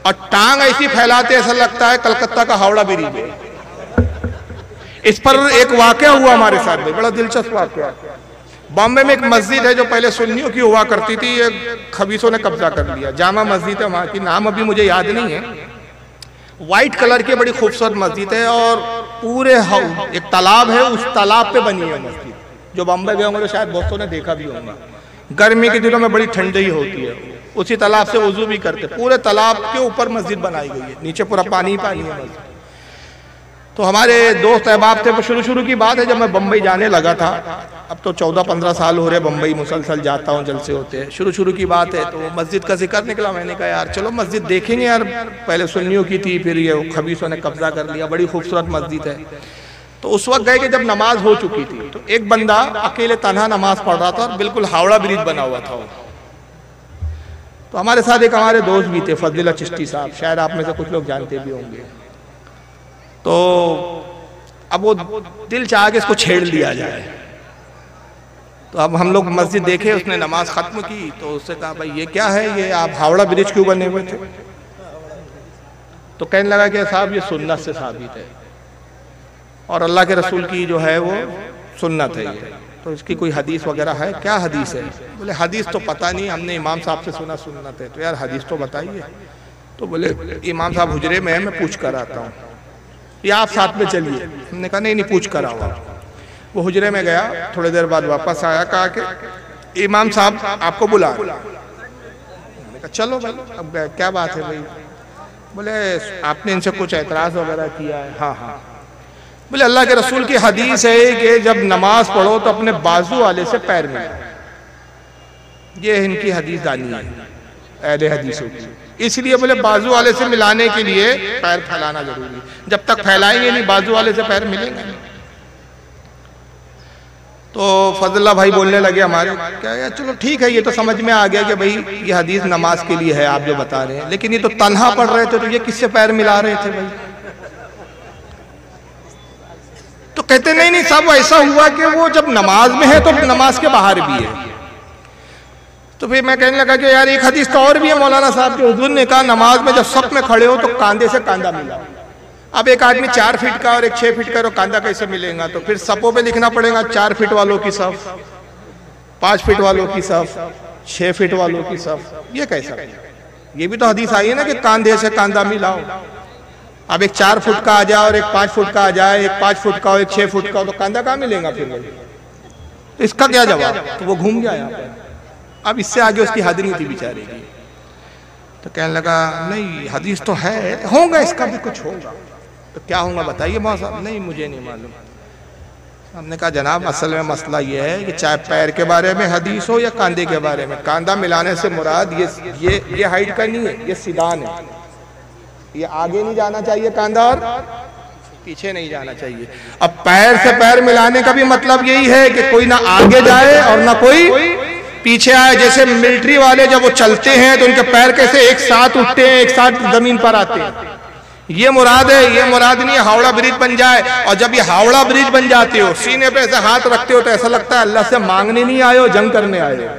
اور ٹانگ ایسی پھیلاتے ایسا لگتا ہے کلکتہ کا ہاوڑا بریج ہے۔ اس پر ایک واقعہ ہوا ہمارے ساتھ بھی، بڑا دلچسپ واقعہ۔ بامبے میں ایک مسجد ہے جو پہلے سنیوں کی ہوا کرتی تھی، یہ خبیثوں نے قبضہ کر لیا، جامع مسجد ہے وہاں کی، نام ابھی مجھے یاد نہیں ہے۔ وائٹ کلر کی بڑی خوبصورت مسجد ہے اور پورے ایک تالاب ہے، اس تالاب پہ بنی ہے مسجد، جو بامبے گئے ہوں گے تو شاید بہتوں نے دیکھا بھی ہوگا۔ گرمی کے دنوں میں بڑی ٹھنڈی ہوتی ہے، اسی تالاب سے وضو بھی کرتے، پورے تالاب کے اوپر مسجد بنائی گئی ہے، نیچے پورا پانی ہی پانی ہے مسجد۔ تو ہمارے دوست احباب تھے، وہ شروع کی بات ہے جب میں بمبئی جانے لگا تھا، اب تو 14-15 سال ہو رہے بمبئی مسلسل جاتا ہوں، جلسے ہوتے ہیں، شروع کی بات ہے تو مسجد کا ذکر نکلا، میں نے کہا یار چلو مسجد دیکھیں گے یار، پہلے سنیوں کی تھی پھر یہ خبیثوں نے قبضہ کر لیا، بڑی خوبصورت مسجد ہے۔ تو اس وقت گئے کہ جب نماز ہو چکی تھی تو ایک بندہ اکیلے تنہا نماز پڑھ رہا تھا اور بالکل ہاوڑا برج بنا ہوا تھا۔ تو ہمارے ساتھ ایک ہمارے دوست بھی تھے، فضل چشتی صاحب، شاید آپ میں سے کچھ لوگ جانتے بھی ہوں گے۔ تو اب وہ دل چاہا کہ اس کو چھیڑ لیا جائے، تو اب ہم لوگ مسجد دیکھے، اس نے نماز ختم کی تو اس سے کہا بھائی یہ کیا ہے، یہ آپ ہاوڑا برج کیوں بنے ہوئے تھے؟ تو کہنے لگا کہ صاحب یہ سنت سے ثابت ہے اور اللہ کے رسول کی جو ہے وہ سنت ہے، یہ تو اس کی کوئی حدیث وغیرہ ہے؟ کیا حدیث ہے؟ بولے حدیث تو پتہ نہیں، ہم نے امام صاحب سے سنا سنت ہے، تو یار حدیث تو بتائیے۔ تو بولے امام صاحب حجرے میں ہیں، میں پوچھ کر آتا ہوں، یا آپ ساتھ میں چلیے۔ ہم نے کہا نہیں پوچھ کر آؤں۔ وہ حجرے میں گیا، تھوڑے دیر بعد واپس آیا، کہا کہ امام صاحب آپ کو بلا۔ ہم نے کہا چلو بھائی، اب کیا بات ہے بھائی؟ بولے آپ نے ان سے کچھ اعتراض وغیرہ کیا ہے؟ ہاں۔ بولے اللہ کے رسول کی حدیث ہے کہ جب نماز پڑھو تو اپنے بازو والے سے پیر ملاؤ، یہ ان کی حدیث دانی ہے اہل حدیثوں کی، اس لیے بولے بازو والے سے ملانے کے لیے پیر پھیلانا ضروری ہے، جب تک پھیلائیں گے نہیں بازو والے سے پیر ملیں گے۔ تو فضل اللہ بھائی بولنے لگے ہمارے، کہا چلو ٹھیک ہے، یہ تو سمجھ میں آ گیا کہ بھائی یہ حدیث نماز کے لیے ہے آپ جو بتا رہے ہیں، لیکن یہ تو تنہا پڑھ رہے تھے تو یہ کس سے پیر ملا رہے تھے بھائی؟ تو کہتے نہیں صاحب، وہ ایسا ہوا کہ وہ جب نماز میں ہے تو نماز کے باہر بھی ہے۔ تو پھر میں کہنے لگا کہ یار ایک حدیث تو اور بھی ہے مولانا صاحب کے، حضور نے کہا نماز میں جب صف میں کھڑے ہو تو کاندھے سے کاندھا ملا۔ اب ایک آدمی 4 فٹ کا اور ایک 6 فٹ کا، اور کاندھا کیسے ملیں گا؟ تو پھر صفوں پہ لکھنا پڑے گا 4 فٹ والوں کی صف، 5 فٹ والوں کی صف، 6 فٹ والوں کی صف، یہ کیسا؟ یہ بھی تو حدیث آئی ہے نا کہ کاندھے سے کاندھا ملاؤ۔ اب ایک 4 فٹ کا آ جائے اور ایک 5 فٹ کا آ جائے، ایک 5 فٹ کا اور ایک 6 فٹ کا، تو کاندھا کہاں ملیں گا پھر؟ اس کا کیا جواب؟ تو وہ گھوم گیا یہاں پر، اب اس سے آگے اس کی حد نہیں تھی بیچارے کی۔ تو کہنے لگا نہیں حدیث تو ہے، ہوگا اس کا بھی کچھ ہوگا۔ تو کیا ہوگا بتائیے مولانا صاحب؟ نہیں مجھے نہیں معلوم۔ ہم نے کہا جناب اصل میں مسئلہ یہ ہے کہ چاہے پیر کے بارے میں حدیث ہو یا کاندھے کے بارے میں، کاندھا ملانے سے مراد یہ ہائٹ کا نہیں ہے، یہ سیدھان ہے، یہ آگے نہیں جانا چاہیے کاندھا اور پیچھے نہیں جانا چاہیے۔ اب پیر سے پیر ملانے کا بھی مطلب یہی ہے کہ کوئی نہ آگے جائے اور نہ کوئی پیچھے آئے۔ جیسے ملٹری والے جب وہ چلتے ہیں تو ان کے پیر کیسے ایک ساتھ اٹھتے ہیں، ایک ساتھ زمین پر آتے ہیں، یہ مراد ہے۔ یہ مراد نہیں ہاوڑا برج بن جائے، اور جب یہ ہاوڑا برج بن جاتے ہو سینے پہ ایسے ہاتھ رکھتے ہو تو ایسا لگتا ہے اللہ سے مانگنے نہیں آئے ہو، جنگ کرنے آئے ہو۔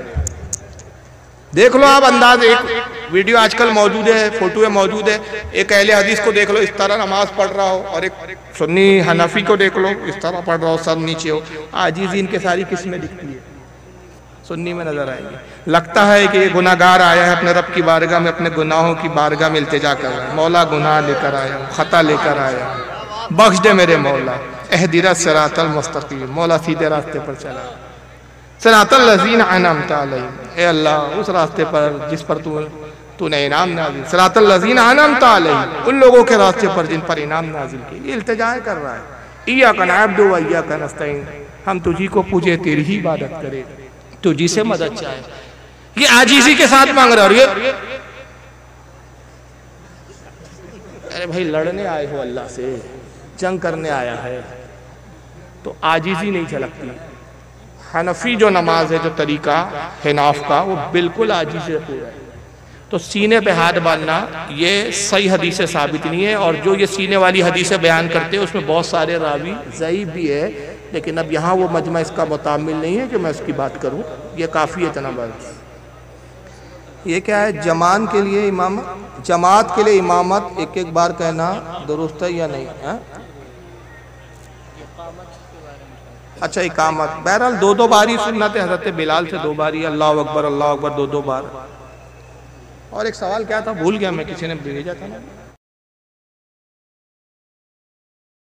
دیکھ لو آپ انداز، ایک ویڈیو آج کل موجود ہے، فوٹو موجود ہے، ایک اہل حدیث کو دیکھ لو اس طرح نماز پڑھ رہا ہو، اور ایک سنی حنفی کو دیکھ لو اس طرح پڑھ رہا ہو، سر نیچے ہو، عاجزی ان کے ساری کس میں دکھتی ہے؟ سنی میں نظر آئے گی۔ لگتا ہے کہ یہ گناہگار آیا ہے اپنے رب کی بارگاہ میں، اپنے گناہوں کی بارگاہ میں التجا کر رہا ہے، مولا گناہ لے کر آیا، خطا لے کر آیا، بخش دے میرے مولا، اہدنا الصراط المستقیم، مولا سیدھے راستے پر چلا، صراط الذین انعمت علیہم، اے اللہ اس راستے پر جس پر تو نے انعام نازل، صراط الذین انعمت علیہم، ان لوگوں کے راستے پر جن پر انعام نازل کی۔ یہ التجا کر رہا ہے، ایاک نعبد و ایاک نستعین، ہم تجھی کو پوجے تیری ہی عبادت کرے، تجھی سے مدد چاہے۔ یہ عاجزی کے ساتھ مانگ رہا ہے، ارے بھائی لڑنے آئے ہو اللہ سے، جنگ کرنے آیا ہے تو عاجزی نہیں جھلکتی۔ حنفی جو نماز ہے، جو طریقہ حناف کا، وہ بالکل عاجزی سے پورا ہے۔ تو سینے پہ ہاتھ باندھنا یہ صحیح حدیث سے ثابت نہیں ہے، اور جو یہ سینے والی حدیثیں بیان کرتے ہیں اس میں بہت سارے راوی ضعیف بھی ہے، لیکن اب یہاں وہ مجمع اس کا متعامل نہیں ہے کہ میں اس کی بات کروں، یہ کافی ہے اتنا بات۔ یہ کیا ہے؟ جمان کے لیے امامت، جماعت کے لیے امامت ایک ایک بار کہنا درست ہے یا نہیں؟ اچھا اقامت، بہرحال دو دو باری سنت ہے حضرت بلال سے، دو باری اللہ اکبر دو دو بار۔ اور ایک سوال کیا تھا بھول گیا میں، کسی نے بھیجا تھا نا۔